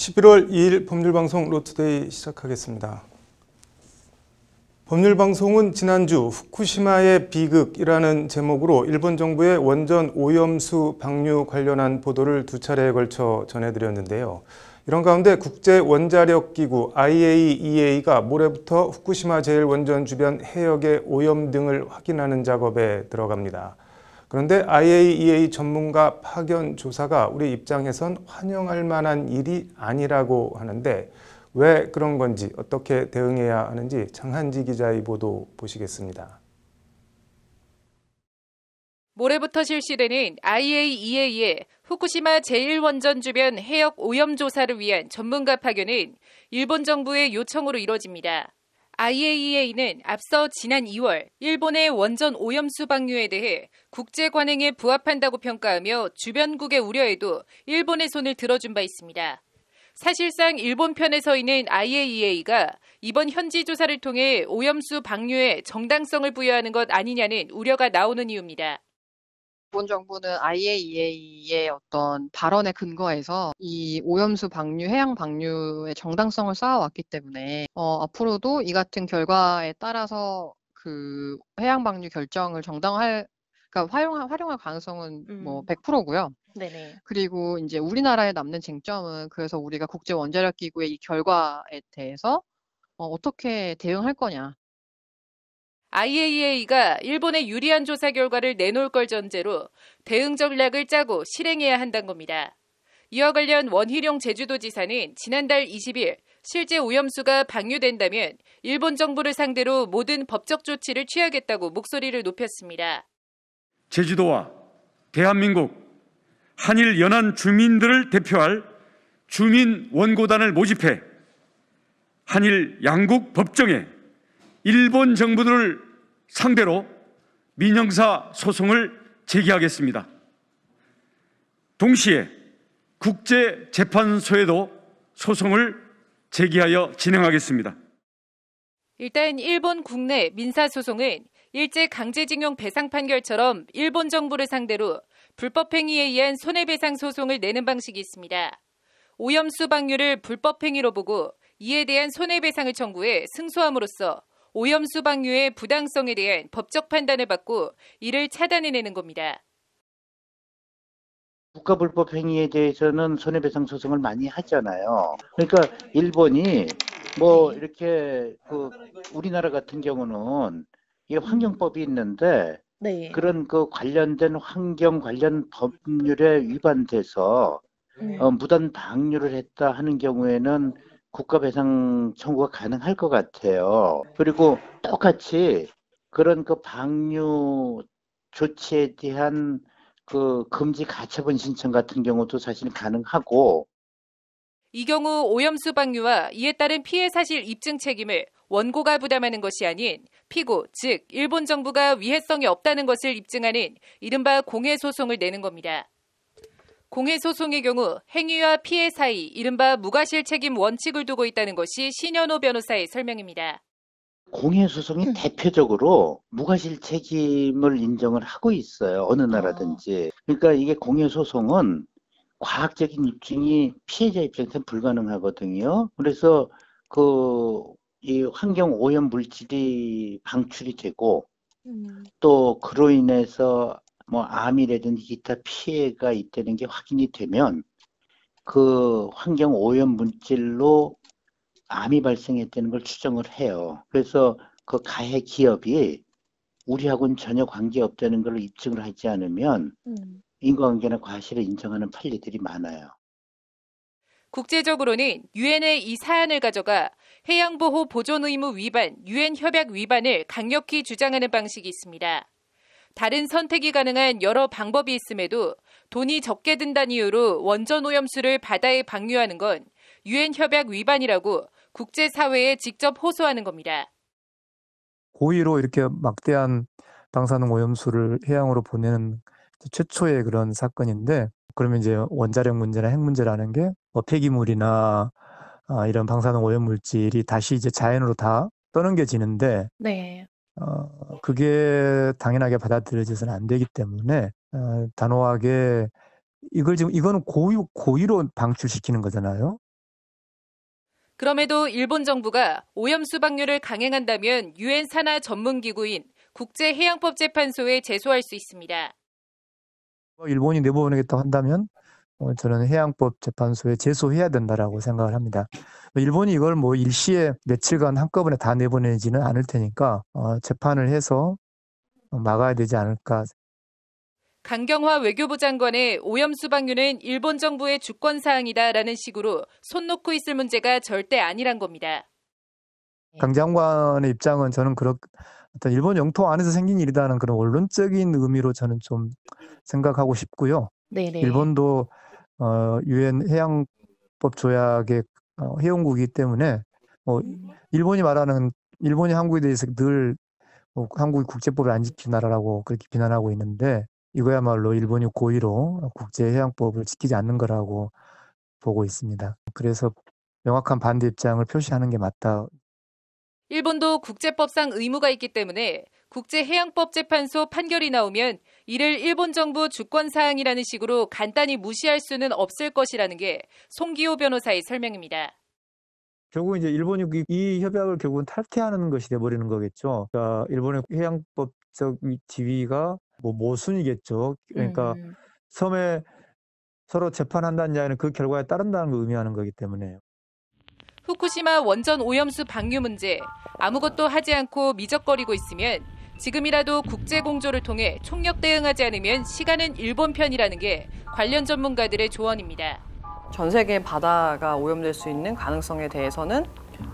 11월 2일 법률방송 로투데이 시작하겠습니다. 법률방송은 지난주 후쿠시마의 비극이라는 제목으로 일본 정부의 원전 오염수 방류 관련한 보도를 두 차례에 걸쳐 전해드렸는데요. 이런 가운데 국제원자력기구 IAEA가 모레부터 후쿠시마 제1원전 주변 해역의 오염 등을 확인하는 작업에 들어갑니다. 그런데 IAEA 전문가 파견 조사가 우리 입장에선 환영할 만한 일이 아니라고 하는데 왜 그런 건지 어떻게 대응해야 하는지 장한지 기자의 보도 보시겠습니다. 모레부터 실시되는 IAEA의 후쿠시마 제1원전 주변 해역 오염 조사를 위한 전문가 파견은 일본 정부의 요청으로 이뤄집니다. IAEA는 앞서 지난 2월 일본의 원전 오염수 방류에 대해 국제 관행에 부합한다고 평가하며 주변국의 우려에도 일본의 손을 들어준 바 있습니다. 사실상 일본 편에 서 있는 IAEA가 이번 현지 조사를 통해 오염수 방류에 정당성을 부여하는 것 아니냐는 우려가 나오는 이유입니다. 일본 정부는 IAEA의 어떤 발언에 근거해서 이 오염수 방류, 해양 방류의 정당성을 쌓아왔기 때문에 앞으로도 이 같은 결과에 따라서 그 해양 방류 결정을 그러니까 활용할 가능성은 뭐 100%고요. 네네. 그리고 이제 우리나라에 남는 쟁점은 그래서 우리가 국제 원자력 기구의 이 결과에 대해서 어떻게 대응할 거냐. IAEA가 일본의 유리한 조사 결과를 내놓을 걸 전제로 대응 전략을 짜고 실행해야 한다는 겁니다. 이와 관련 원희룡 제주도지사는 지난달 20일 실제 오염수가 방류된다면 일본 정부를 상대로 모든 법적 조치를 취하겠다고 목소리를 높였습니다. 제주도와 대한민국 한일 연안 주민들을 대표할 주민 원고단을 모집해 한일 양국 법정에 일본 정부를 상대로 민형사 소송을 제기하겠습니다. 동시에 국제재판소에도 소송을 제기하여 진행하겠습니다. 일단 일본 국내 민사소송은 일제 강제징용 배상 판결처럼 일본 정부를 상대로 불법행위에 의한 손해배상 소송을 내는 방식이 있습니다. 오염수 방류를 불법행위로 보고 이에 대한 손해배상을 청구해 승소함으로써 오염수 방류의 부당성에 대한 법적 판단을 받고 이를 차단해내는 겁니다. 국가불법 행위에 대해서는 손해배상 소송을 많이 하잖아요. 그러니까 일본이 뭐 이렇게 우리나라 같은 경우는 이 환경법이 있는데 네. 그런 관련된 환경 관련 법률에 위반돼서 무단 방류를 했다 하는 경우에는 국가배상 청구가 가능할 것 같아요. 그리고 똑같이 그런 방류 조치에 대한 금지 가처분 신청 같은 경우도 사실 가능하고. 이 경우 오염수 방류와 이에 따른 피해 사실 입증 책임을 원고가 부담하는 것이 아닌 피고, 즉 일본 정부가 위해성이 없다는 것을 입증하는 이른바 공해소송을 내는 겁니다. 공해소송의 경우 행위와 피해 사이 이른바 무과실 책임 원칙을 두고 있다는 것이 신현호 변호사의 설명입니다. 공해소송이 대표적으로 무과실 책임을 인정을 하고 있어요. 어느 나라든지. 그러니까 이게 공해소송은 과학적인 입증이 피해자 입장에서는 불가능하거든요. 그래서 이 환경 오염 물질이 방출이 되고 또 그로 인해서 뭐 암이라든지 기타 피해가 있다는 게 확인이 되면 그 환경 오염 물질로 암이 발생했다는 걸 추정을 해요. 그래서 그 가해 기업이 우리하고는 전혀 관계없다는 걸 입증을 하지 않으면 인과관계나 과실을 인정하는 판례들이 많아요. 국제적으로는 유엔의 이 사안을 가져가 해양보호 보존 의무 위반, 유엔 협약 위반을 강력히 주장하는 방식이 있습니다. 다른 선택이 가능한 여러 방법이 있음에도 돈이 적게 든다는 이유로 원전 오염수를 바다에 방류하는 건 유엔 협약 위반이라고 국제사회에 직접 호소하는 겁니다. 고의로 이렇게 막대한 방사능 오염수를 해양으로 보내는 최초의 그런 사건인데, 그러면 이제 원자력 문제나 핵 문제라는 게 폐기물이나 이런 방사능 오염 물질이 다시 이제 자연으로 다 떠넘겨지는데, 네. 그게 당연하게 받아들여져서는 안 되기 때문에 단호하게 이거는 고의로 방출시키는 거잖아요. 그럼에도 일본 정부가 오염수 방류를 강행한다면 유엔 산하 전문기구인 국제해양법재판소에 제소할 수 있습니다. 일본이 내보내겠다고 한다면 저는 해양법재판소에 제소해야 된다라고 생각을 합니다. 일본이 이걸 뭐 일시에 며칠간 한꺼번에 다 내보내지는 않을 테니까 재판을 해서 막아야 되지 않을까. 강경화 외교부 장관의 오염수 방류는 일본 정부의 주권사항이다라는 식으로 손 놓고 있을 문제가 절대 아니란 겁니다. 강 장관의 입장은 저는 어떤 일본 영토 안에서 생긴 일이라는 그런 원론적인 의미로 저는 좀 생각하고 싶고요. 네네. 일본도 유엔 해양법 조약의 회원국이기 때문에 일본이 말하는 일본이 한국에 대해서 늘 한국이 국제법을 안 지키는 나라라고 그렇게 비난하고 있는데 이거야말로 일본이 고의로 국제해양법을 지키지 않는 거라고 보고 있습니다. 그래서 명확한 반대 입장을 표시하는 게 맞다. 일본도 국제법상 의무가 있기 때문에 국제해양법재판소 판결이 나오면 이를 일본 정부 주권사항이라는 식으로 간단히 무시할 수는 없을 것이라는 게 송기호 변호사의 설명입니다. 결국 이제 일본이 이 협약을 결국은 탈퇴하는 것이 돼버리는 거겠죠. 그러니까 일본의 해양법적 지위가 모순이겠죠. 그러니까 섬에 서로 재판한다는 이야기는 그 결과에 따른다는 걸 의미하는 거기 때문에. 후쿠시마 원전 오염수 방류 문제, 아무것도 하지 않고 미적거리고 있으면 지금이라도 국제공조를 통해 총력 대응하지 않으면 시간은 일본 편이라는 게 관련 전문가들의 조언입니다. 전 세계 바다가 오염될 수 있는 가능성에 대해서는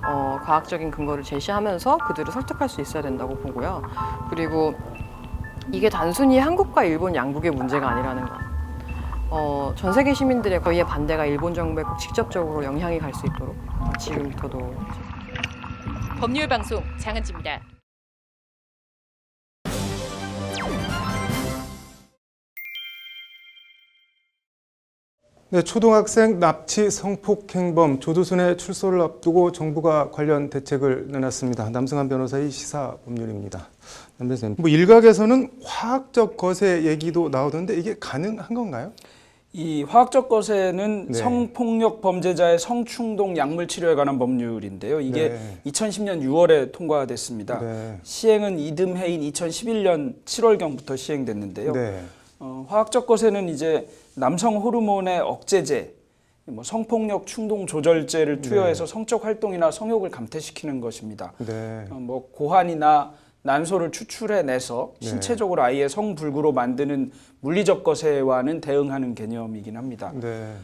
과학적인 근거를 제시하면서 그들을 설득할 수 있어야 된다고 보고요. 그리고 이게 단순히 한국과 일본 양국의 문제가 아니라는 것. 전 세계 시민들의 거의의 반대가 일본 정부에 꼭 직접적으로 영향이 갈 수 있도록 지금부터도. 법률방송 장은지입니다. 네, 초등학생 납치 성폭행범 조두순의 출소를 앞두고 정부가 관련 대책을 내놨습니다. 남승환 변호사의 시사법률입니다. 남 변호사님, 일각에서는 화학적 거세 얘기도 나오던데 이게 가능한 건가요? 이 화학적 거세는 네. 성폭력 범죄자의 성충동 약물 치료에 관한 법률인데요. 이게 네. 2010년 6월에 통과됐습니다. 네. 시행은 이듬해인 2011년 7월경부터 시행됐는데요. 네. 화학적 거세는 이제 남성 호르몬의 억제제, 성폭력 충동 조절제를 투여해서 성적 활동이나 성욕을 감퇴시키는 것입니다. 네. 고환이나 난소를 추출해내서 신체적으로 아이의 성불구로 만드는 물리적 거세와는 대응하는 개념이긴 합니다. 네.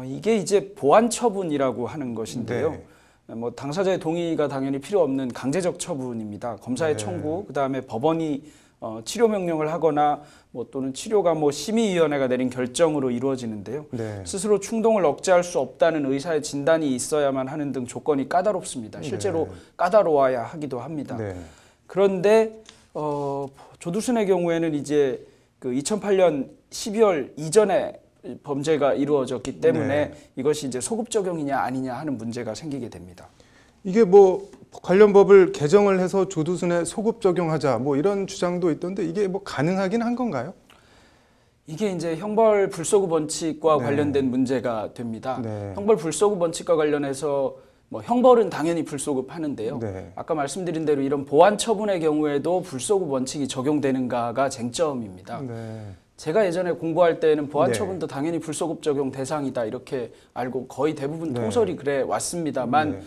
이게 이제 보완 처분이라고 하는 것인데요. 네. 당사자의 동의가 당연히 필요 없는 강제적 처분입니다. 검사의 청구, 그다음에 법원이 치료 명령을 하거나 또는 치료가 심의위원회가 내린 결정으로 이루어지는데요. 네. 스스로 충동을 억제할 수 없다는 의사의 진단이 있어야만 하는 등 조건이 까다롭습니다. 실제로 까다로워야 하기도 합니다. 네. 그런데 조두순의 경우에는 이제 그 2008년 12월 이전에 범죄가 이루어졌기 때문에 이것이 이제 소급 적용이냐 아니냐 하는 문제가 생기게 됩니다. 이게 관련 법을 개정을 해서 조두순에 소급 적용하자 이런 주장도 있던데 이게 가능하긴 한 건가요? 이게 이제 형벌 불소급 원칙과 관련된 문제가 됩니다. 형벌 불소급 원칙과 관련해서 형벌은 당연히 불소급 하는데요. 아까 말씀드린 대로 이런 보완 처분의 경우에도 불소급 원칙이 적용되는가가 쟁점입니다. 제가 예전에 공부할 때는 보완 처분도 당연히 불소급 적용 대상이다 이렇게 알고 거의 대부분 통설이 그래 왔습니다만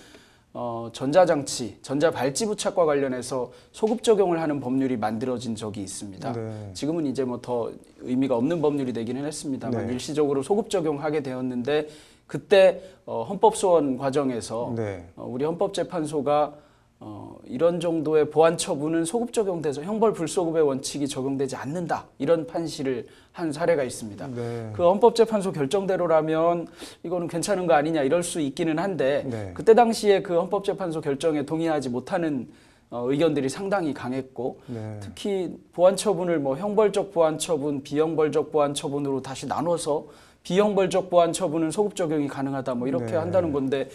전자장치, 전자발찌 부착과 관련해서 소급 적용을 하는 법률이 만들어진 적이 있습니다. 지금은 이제 더 의미가 없는 법률이 되기는 했습니다만 일시적으로 소급 적용하게 되었는데 그때 헌법소원 과정에서 우리 헌법재판소가 이런 정도의 보완 처분은 소급 적용돼서 형벌 불소급의 원칙이 적용되지 않는다 이런 판시를 한 사례가 있습니다. 그 헌법재판소 결정대로라면 이거는 괜찮은 거 아니냐 이럴 수 있기는 한데 그때 당시에 그 헌법재판소 결정에 동의하지 못하는 의견들이 상당히 강했고 특히 보완 처분을 형벌적 보완 처분, 비형벌적 보완 처분으로 다시 나눠서 비형벌적 보완 처분은 소급 적용이 가능하다 이렇게 한다는 건데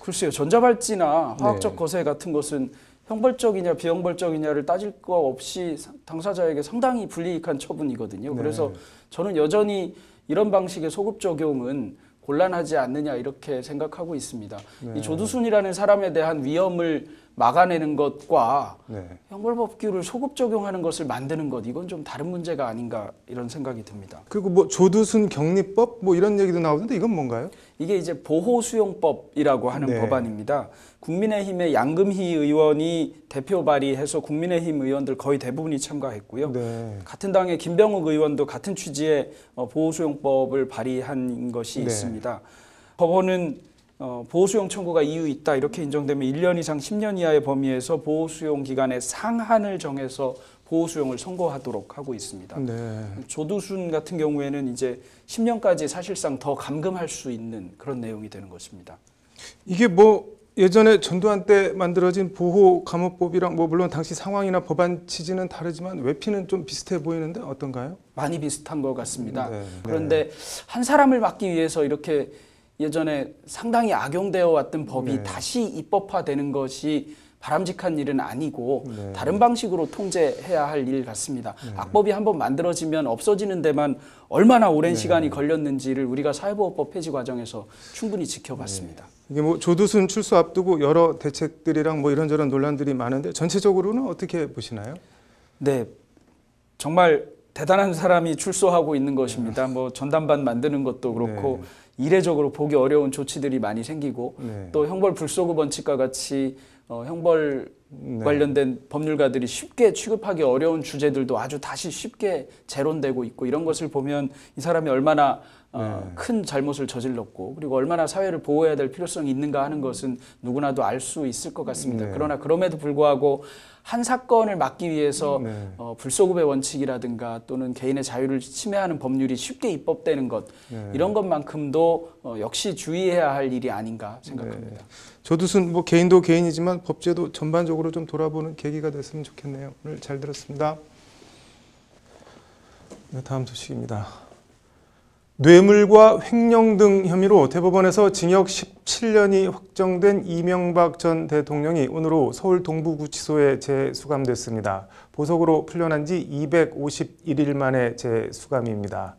글쎄요. 전자발찌나 화학적 거세 같은 것은 형벌적이냐 비형벌적이냐를 따질 거 없이 당사자에게 상당히 불이익한 처분이거든요. 그래서 저는 여전히 이런 방식의 소급 적용은 곤란하지 않느냐 이렇게 생각하고 있습니다. 이 조두순이라는 사람에 대한 위험을 막아내는 것과 형벌법규를 소급 적용하는 것을 만드는 것, 이건 좀 다른 문제가 아닌가 이런 생각이 듭니다. 그리고 뭐 조두순 격리법 뭐 이런 얘기도 나오는데 이건 뭔가요? 이게 이제 보호수용법이라고 하는 법안입니다. 국민의힘의 양금희 의원이 대표 발의해서 국민의힘 의원들 거의 대부분이 참가했고요. 같은 당의 김병욱 의원도 같은 취지의 보호수용법을 발의한 것이 있습니다. 법원은 보호수용 청구가 이유 있다 이렇게 인정되면 1년 이상 10년 이하의 범위에서 보호수용 기간의 상한을 정해서 보호수용을 선고하도록 하고 있습니다. 조두순 같은 경우에는 이제 10년까지 사실상 더 감금할 수 있는 그런 내용이 되는 것입니다. 이게 뭐 예전에 전두환 때 만들어진 보호감호법이랑 뭐 물론 당시 상황이나 법안 취지는 다르지만 외피는 좀 비슷해 보이는데 어떤가요? 많이 비슷한 것 같습니다. 그런데 한 사람을 막기 위해서 이렇게 예전에 상당히 악용되어 왔던 법이 다시 입법화되는 것이 바람직한 일은 아니고 다른 방식으로 통제해야 할 일 같습니다. 악법이 한번 만들어지면 없어지는 데만 얼마나 오랜 시간이 걸렸는지를 우리가 사회보호법 폐지 과정에서 충분히 지켜봤습니다. 이게 뭐 조두순 출소 앞두고 여러 대책들이랑 뭐 이런저런 논란들이 많은데 전체적으로는 어떻게 보시나요? 네, 정말 대단한 사람이 출소하고 있는 것입니다. 뭐 전담반 만드는 것도 그렇고 이례적으로 보기 어려운 조치들이 많이 생기고 또 형벌 불소급 원칙과 같이 형벌 관련된 법률가들이 쉽게 취급하기 어려운 주제들도 아주 다시 쉽게 재론되고 있고, 이런 것을 보면 이 사람이 얼마나 큰 잘못을 저질렀고 그리고 얼마나 사회를 보호해야 될 필요성이 있는가 하는 것은 누구나도 알 수 있을 것 같습니다. 그러나 그럼에도 불구하고 한 사건을 막기 위해서 불소급의 원칙이라든가 또는 개인의 자유를 침해하는 법률이 쉽게 입법되는 것, 이런 것만큼도 역시 주의해야 할 일이 아닌가 생각합니다. 조두순 뭐 개인도 개인이지만 법제도 전반적으로 좀 돌아보는 계기가 됐으면 좋겠네요. 오늘 잘 들었습니다. 다음 소식입니다. 뇌물과 횡령 등 혐의로 대법원에서 징역 17년이 확정된 이명박 전 대통령이 오늘로 서울 동부구치소에 재수감됐습니다. 보석으로 풀려난 지 251일 만에 재수감입니다.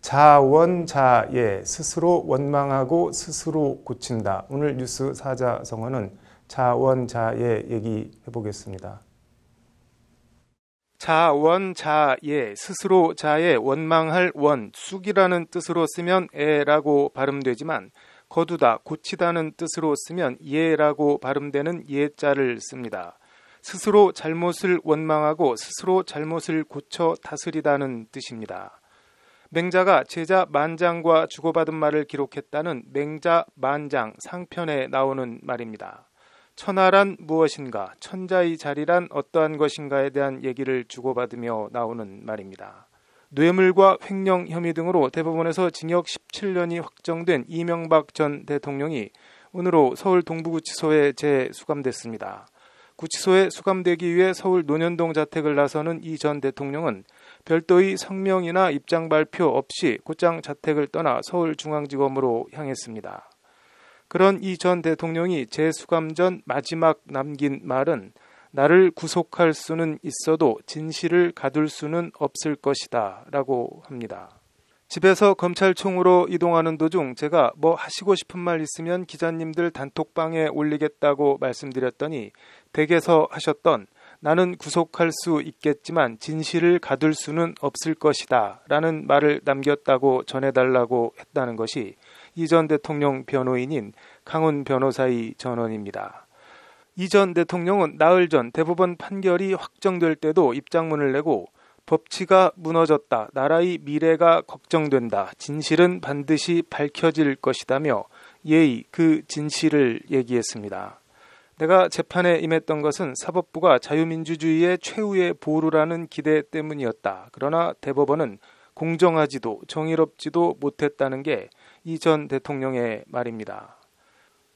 자원자예, 스스로 원망하고 스스로 고친다. 오늘 뉴스 사자성어는 자원자예 얘기해보겠습니다. 자원자예, 스스로 자에 원망할 원, 쑥이라는 뜻으로 쓰면 에라고 발음되지만 거두다, 고치다는 뜻으로 쓰면 예라고 발음되는 예자를 씁니다. 스스로 잘못을 원망하고 스스로 잘못을 고쳐 다스리다는 뜻입니다. 맹자가 제자 만장과 주고받은 말을 기록했다는 맹자 만장 상편에 나오는 말입니다. 천하란 무엇인가, 천자의 자리란 어떠한 것인가에 대한 얘기를 주고받으며 나오는 말입니다. 뇌물과 횡령 혐의 등으로 대법원에서 징역 17년이 확정된 이명박 전 대통령이 오늘로 서울 동부구치소에 재수감됐습니다. 구치소에 수감되기 위해 서울 논현동 자택을 나서는 이 전 대통령은 별도의 성명이나 입장 발표 없이 곧장 자택을 떠나 서울중앙지검으로 향했습니다. 그런 이 전 대통령이 재수감 전 마지막 남긴 말은 나를 구속할 수는 있어도 진실을 가둘 수는 없을 것이다 라고 합니다. 집에서 검찰총으로 이동하는 도중 제가 뭐 하시고 싶은 말 있으면 기자님들 단톡방에 올리겠다고 말씀드렸더니 댁에서 하셨던 나는 구속할 수 있겠지만 진실을 가둘 수는 없을 것이다 라는 말을 남겼다고 전해달라고 했다는 것이 이 전 대통령 변호인인 강훈 변호사의 전언입니다. 이 전 대통령은 나흘 전 대법원 판결이 확정될 때도 입장문을 내고 법치가 무너졌다, 나라의 미래가 걱정된다, 진실은 반드시 밝혀질 것이다며 예의 그 진실을 얘기했습니다. 내가 재판에 임했던 것은 사법부가 자유민주주의의 최후의 보루라는 기대 때문이었다. 그러나 대법원은 공정하지도 정의롭지도 못했다는 게 이 전 대통령의 말입니다.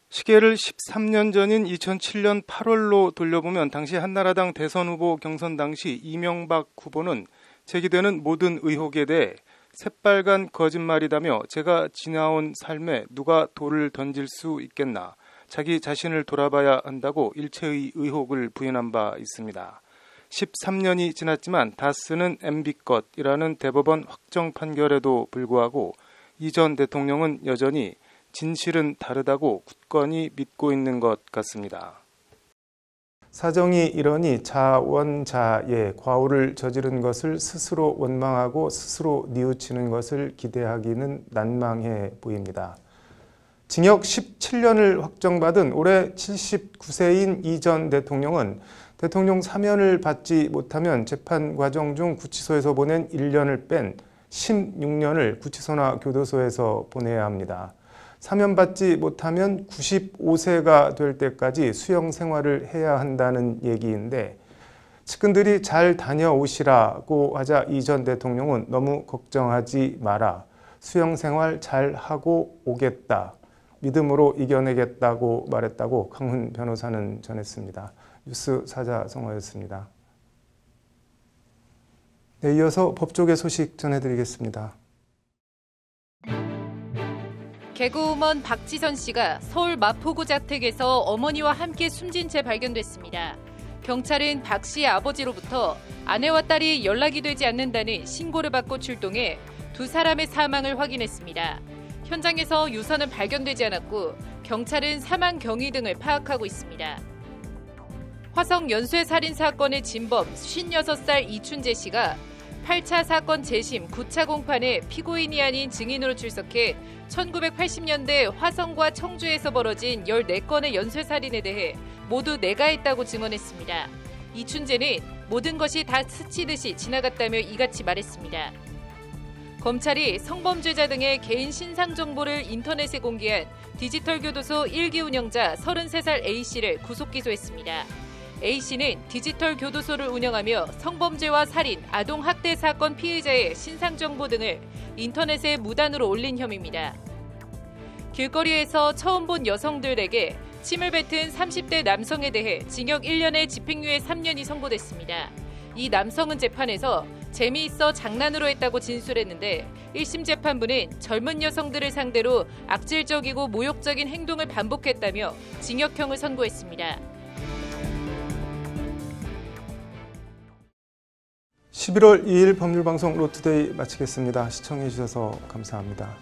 시계를 13년 전인 2007년 8월로 돌려보면 당시 한나라당 대선 후보 경선 당시 이명박 후보는 제기되는 모든 의혹에 대해 새빨간 거짓말이다며 제가 지나온 삶에 누가 돌을 던질 수 있겠나, 자기 자신을 돌아봐야 한다고 일체의 의혹을 부인한 바 있습니다. 13년이 지났지만 다 쓰는 MB 것이라는 대법원 확정 판결에도 불구하고 이 전 대통령은 여전히 진실은 다르다고 굳건히 믿고 있는 것 같습니다. 사정이 이러니 자원자예 과오를 저지른 것을 스스로 원망하고 스스로 뉘우치는 것을 기대하기는 난망해 보입니다. 징역 17년을 확정받은 올해 79세인 이 전 대통령은 대통령 사면을 받지 못하면 재판 과정 중 구치소에서 보낸 1년을 뺀 16년을 구치소나 교도소에서 보내야 합니다. 사면받지 못하면 95세가 될 때까지 수용 생활을 해야 한다는 얘기인데 측근들이 잘 다녀오시라고 하자 이 전 대통령은 너무 걱정하지 마라. 수용 생활 잘 하고 오겠다. 믿음으로 이겨내겠다고 말했다고 강훈 변호사는 전했습니다. 뉴스 사자성어였습니다. 네, 이어서 법조계 소식 전해드리겠습니다. 개그우먼 박지선 씨가 서울 마포구 자택에서 어머니와 함께 숨진 채 발견됐습니다. 경찰은 박 씨의 아버지로부터 아내와 딸이 연락이 되지 않는다는 신고를 받고 출동해 두 사람의 사망을 확인했습니다. 현장에서 유서는 발견되지 않았고 경찰은 사망 경위 등을 파악하고 있습니다. 화성 연쇄 살인 사건의 진범 56살 이춘재 씨가 8차 사건 재심 9차 공판에 피고인이 아닌 증인으로 출석해 1980년대 화성과 청주에서 벌어진 14건의 연쇄살인에 대해 모두 내가 했다고 증언했습니다. 이춘재는 모든 것이 다 스치듯이 지나갔다며 이같이 말했습니다. 검찰이 성범죄자 등의 개인 신상 정보를 인터넷에 공개한 디지털 교도소 1기 운영자 33살 A씨를 구속 기소했습니다. A씨는 디지털 교도소를 운영하며 성범죄와 살인, 아동학대 사건 피해자의 신상정보 등을 인터넷에 무단으로 올린 혐의입니다. 길거리에서 처음 본 여성들에게 침을 뱉은 30대 남성에 대해 징역 1년에 집행유예 3년이 선고됐습니다. 이 남성은 재판에서 재미있어 장난으로 했다고 진술했는데 1심 재판부는 젊은 여성들을 상대로 악질적이고 모욕적인 행동을 반복했다며 징역형을 선고했습니다. 11월 2일 법률방송 로투데이 마치겠습니다. 시청해주셔서 감사합니다.